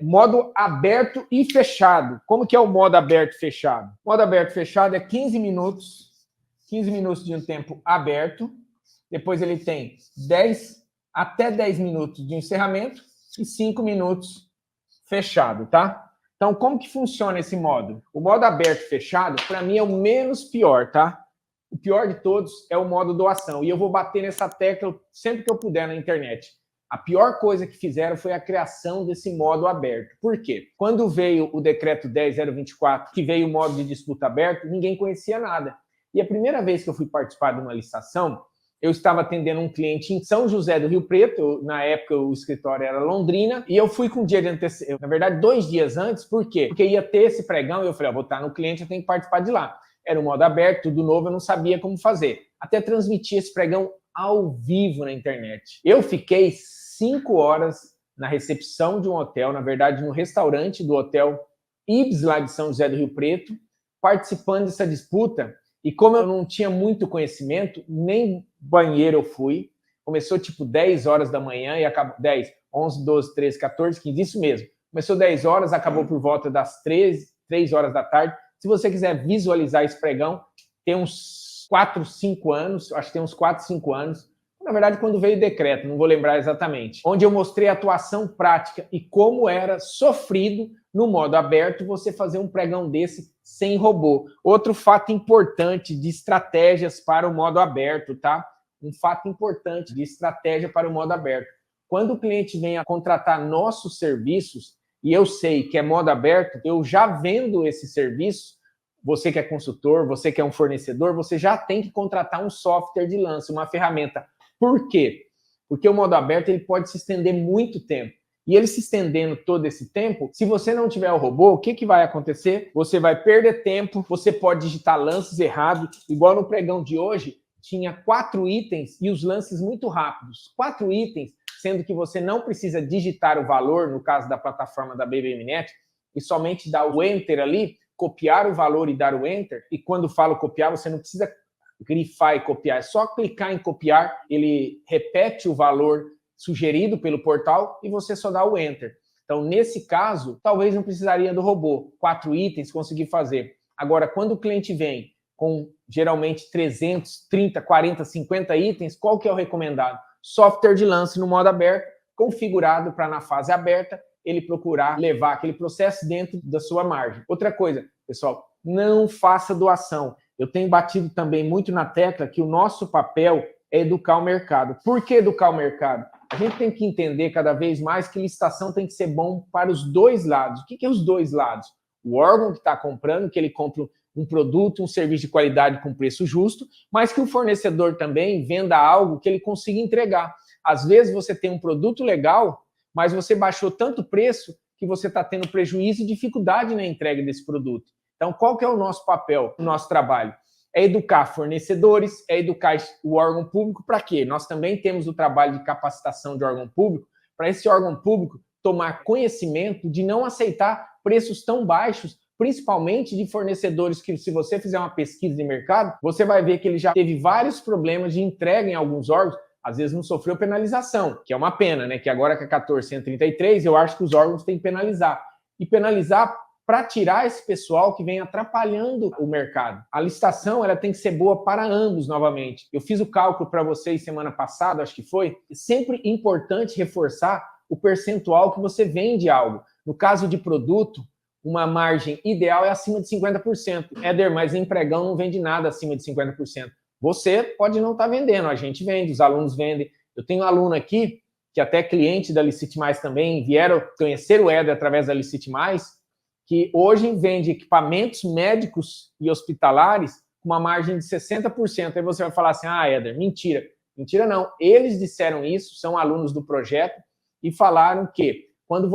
Modo aberto e fechado. Como que é o modo aberto e fechado? Modo aberto e fechado é 15 minutos de um tempo aberto, depois ele tem até 10 minutos de encerramento e 5 minutos fechado, tá? Então, como que funciona esse modo? O modo aberto e fechado, para mim, é o menos pior, tá? O pior de todos é o modo doação. E eu vou bater nessa tecla sempre que eu puder na internet. A pior coisa que fizeram foi a criação desse modo aberto. Por quê? Quando veio o decreto 10.024, que veio o modo de disputa aberto, ninguém conhecia nada. E a primeira vez que eu fui participar de uma licitação, eu estava atendendo um cliente em São José do Rio Preto, na época o escritório era Londrina, e eu fui com um dia de antecedência, na verdade 2 dias antes, por quê? Porque ia ter esse pregão e eu falei, vou estar no cliente, eu tenho que participar de lá. Era um modo aberto, tudo novo, eu não sabia como fazer. Até transmitir esse pregão ao vivo na internet. Eu fiquei 5 horas na recepção de um hotel, na verdade no restaurante do hotel Ibis, lá de São José do Rio Preto, participando dessa disputa. E como eu não tinha muito conhecimento, nem banheiro eu fui. Começou tipo 10 horas da manhã e acabou 10, 11, 12, 13, 14, 15, isso mesmo. Começou 10 horas, acabou por volta das 3 horas da tarde. Se você quiser visualizar esse pregão, tem uns 4, 5 anos, acho que tem uns 4, 5 anos. Na verdade, quando veio o decreto, não vou lembrar exatamente. Onde eu mostrei a atuação prática e como era sofrido no modo aberto você fazer um pregão desse sem robô. Outro fato importante de estratégias para o modo aberto, tá? Um fato importante de estratégia para o modo aberto. Quando o cliente vem a contratar nossos serviços, e eu sei que é modo aberto, eu já vendo esse serviço, você que é consultor, você que é um fornecedor, você já tem que contratar um software de lance, uma ferramenta. Por quê? Porque o modo aberto ele pode se estender muito tempo. E ele se estendendo todo esse tempo, se você não tiver o robô, o que vai acontecer? Você vai perder tempo, você pode digitar lances errados, igual no pregão de hoje, tinha 4 itens e os lances muito rápidos. 4 itens, sendo que você não precisa digitar o valor, no caso da plataforma da BBMnet, e somente dar o Enter ali, copiar o valor e dar o Enter. E quando falo copiar, você não precisa grifar e copiar, é só clicar em copiar, ele repete o valor sugerido pelo portal e você só dá o Enter. Então, nesse caso, talvez não precisaria do robô. 4 itens, conseguir fazer. Agora, quando o cliente vem com, geralmente, 300, 30, 40, 50 itens, qual que é o recomendado? Software de lance no modo aberto, configurado para, na fase aberta, ele procurar levar aquele processo dentro da sua margem. Outra coisa, pessoal, não faça doação. Eu tenho batido também muito na tecla que o nosso papel é educar o mercado. Por que educar o mercado? A gente tem que entender cada vez mais que licitação tem que ser bom para os dois lados. O que é os dois lados? O órgão que está comprando, que ele compra um produto, um serviço de qualidade com preço justo, mas que o fornecedor também venda algo que ele consiga entregar. Às vezes você tem um produto legal, mas você baixou tanto preço que você está tendo prejuízo e dificuldade na entrega desse produto. Então, qual que é o nosso papel, o nosso trabalho? É educar fornecedores, é educar o órgão público para quê? Nós também temos o trabalho de capacitação de órgão público, para esse órgão público tomar conhecimento de não aceitar preços tão baixos, principalmente de fornecedores que, se você fizer uma pesquisa de mercado, você vai ver que ele já teve vários problemas de entrega em alguns órgãos, às vezes não sofreu penalização, que é uma pena, né? Que agora com a 1433, eu acho que os órgãos têm que penalizar. E penalizar para tirar esse pessoal que vem atrapalhando o mercado. A licitação ela tem que ser boa para ambos novamente. Eu fiz o cálculo para vocês semana passada, acho que foi. É sempre importante reforçar o percentual que você vende algo. No caso de produto, uma margem ideal é acima de 50%. Éder, mas em pregão não vende nada acima de 50%. Você pode não estar vendendo, a gente vende, os alunos vendem. Eu tenho um aluno aqui, que até cliente da Licite Mais também, vieram conhecer o Éder através da Licite Mais, que hoje vende equipamentos médicos e hospitalares com uma margem de 60%. Aí você vai falar assim, Éder, mentira. Mentira não. Eles disseram isso, são alunos do projeto, e falaram que,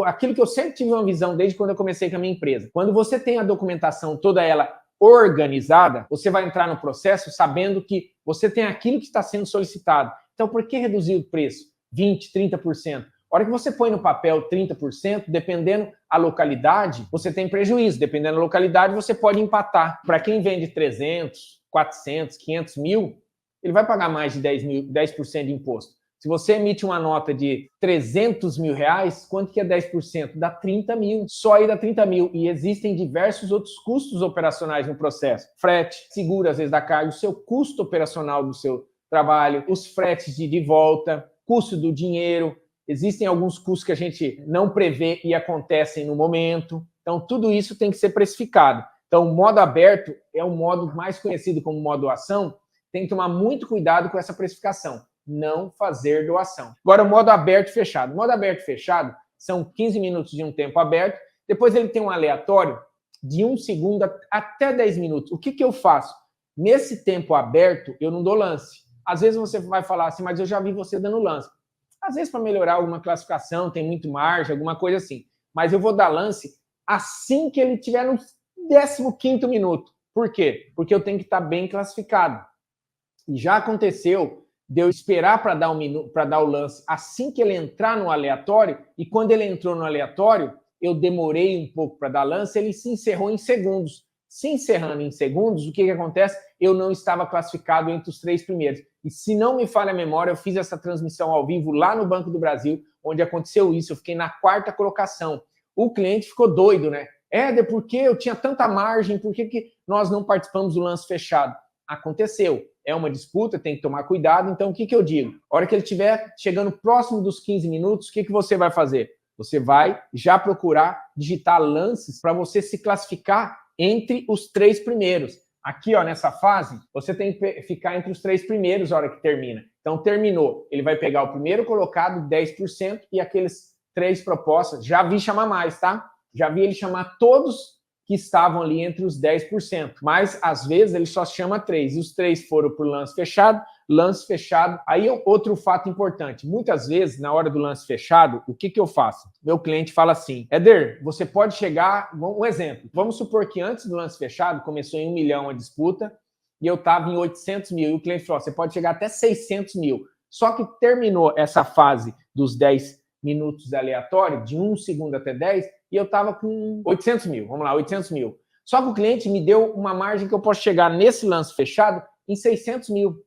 aquilo que eu sempre tive uma visão desde quando eu comecei com a minha empresa, quando você tem a documentação toda ela organizada, você vai entrar no processo sabendo que você tem aquilo que está sendo solicitado. Então, por que reduzir o preço? 20%, 30%. A hora que você põe no papel 30%, dependendo a localidade, você tem prejuízo. Dependendo da localidade, você pode empatar. Para quem vende 300, 400, 500 mil, ele vai pagar mais de 10% de imposto. Se você emite uma nota de 300 mil reais, quanto que é 10%? Dá 30 mil. Só aí dá 30 mil. E existem diversos outros custos operacionais no processo. Frete, seguro às vezes da carga, o seu custo operacional do seu trabalho, os fretes de volta, custo do dinheiro. Existem alguns custos que a gente não prevê e acontecem no momento. Então, tudo isso tem que ser precificado. Então, o modo aberto é o modo mais conhecido como modo doação. Tem que tomar muito cuidado com essa precificação. Não fazer doação. Agora, o modo aberto e fechado. O modo aberto e fechado são 15 minutos de um tempo aberto. Depois ele tem um aleatório de 1 segundo até 10 minutos. O que eu faço? Nesse tempo aberto, eu não dou lance. Às vezes você vai falar assim, mas eu já vi você dando lance. Às vezes para melhorar alguma classificação, tem muito margem, alguma coisa assim. Mas eu vou dar lance assim que ele estiver no 15º minuto. Por quê? Porque eu tenho que estar bem classificado. E já aconteceu de eu esperar para dar o lance assim que ele entrar no aleatório, e quando ele entrou no aleatório, eu demorei um pouco para dar lance, ele se encerrou em segundos. Se encerrando em segundos, o que acontece? Eu não estava classificado entre os 3 primeiros. E se não me falha a memória, eu fiz essa transmissão ao vivo lá no Banco do Brasil, onde aconteceu isso, eu fiquei na 4ª colocação. O cliente ficou doido, né? Éder, por que eu tinha tanta margem? Por que nós não participamos do lance fechado? Aconteceu. É uma disputa, tem que tomar cuidado. Então, o que eu digo? A hora que ele estiver chegando próximo dos 15 minutos, o que você vai fazer? Você vai já procurar digitar lances para você se classificar entre os 3 primeiros. Aqui, ó, nessa fase, você tem que ficar entre os 3 primeiros na hora que termina. Então, terminou. Ele vai pegar o primeiro colocado, 10%, e aqueles 3 propostas. Já vi chamar mais, tá? Já vi ele chamar todos que estavam ali entre os 10%. Mas, às vezes, ele só chama 3. E os 3 foram por lance fechado. Aí, outro fato importante. Muitas vezes, na hora do lance fechado, o que eu faço? Meu cliente fala assim, Éder, você pode chegar... Um exemplo. Vamos supor que antes do lance fechado, começou em 1 milhão a disputa, e eu estava em 800 mil. E o cliente falou, você pode chegar até 600 mil. Só que terminou essa fase dos 10 minutos aleatório, de 1 segundo até 10, e eu estava com 800 mil. Vamos lá, 800 mil. Só que o cliente me deu uma margem que eu posso chegar nesse lance fechado em 600 mil.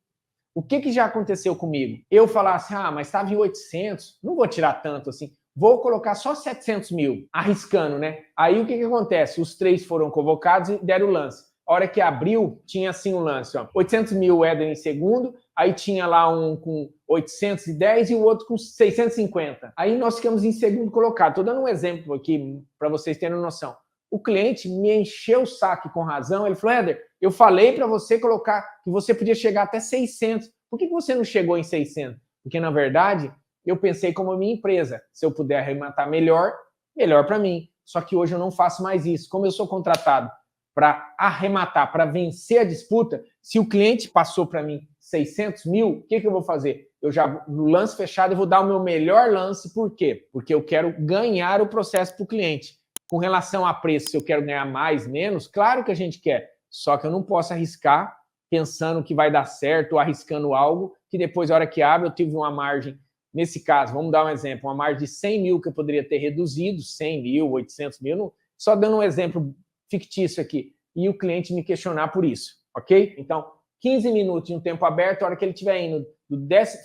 O que já aconteceu comigo? Eu falar assim, mas estava em 800, não vou tirar tanto assim, vou colocar só 700 mil, arriscando, né? Aí o que acontece? Os 3 foram convocados e deram o lance. A hora que abriu, tinha assim um lance, ó, 800 mil Éder em segundo, aí tinha lá um com 810 e o outro com 650. Aí nós ficamos em segundo colocado. Estou dando um exemplo aqui para vocês terem noção. O cliente me encheu o saco com razão. Ele falou, Éder, eu falei para você colocar que você podia chegar até 600. Por que você não chegou em 600? Porque, na verdade, eu pensei como minha empresa. Se eu puder arrematar melhor, melhor para mim. Só que hoje eu não faço mais isso. Como eu sou contratado para arrematar, para vencer a disputa, se o cliente passou para mim 600 mil, o que eu vou fazer? Eu já, no lance fechado, eu vou dar o meu melhor lance. Por quê? Porque eu quero ganhar o processo para o cliente. Com relação a preço, se eu quero ganhar mais, menos, claro que a gente quer. Só que eu não posso arriscar pensando que vai dar certo ou arriscando algo que depois, na hora que abre, eu tive uma margem. Nesse caso, vamos dar um exemplo, uma margem de 100 mil que eu poderia ter reduzido, 100 mil, 800 mil, só dando um exemplo fictício aqui, e o cliente me questionar por isso, ok? Então, 15 minutos de um tempo aberto, a hora que ele estiver indo,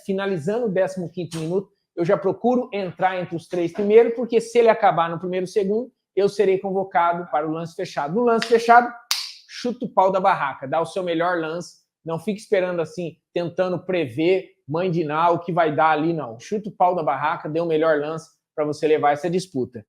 finalizando o 15º minuto, eu já procuro entrar entre os 3 primeiros, porque se ele acabar no primeiro segundo, eu serei convocado para o lance fechado. No lance fechado, chuta o pau da barraca, dá o seu melhor lance, não fique esperando assim, tentando prever, mãe de Ná, o que vai dar ali, não. Chuta o pau da barraca, dê o melhor lance para você levar essa disputa.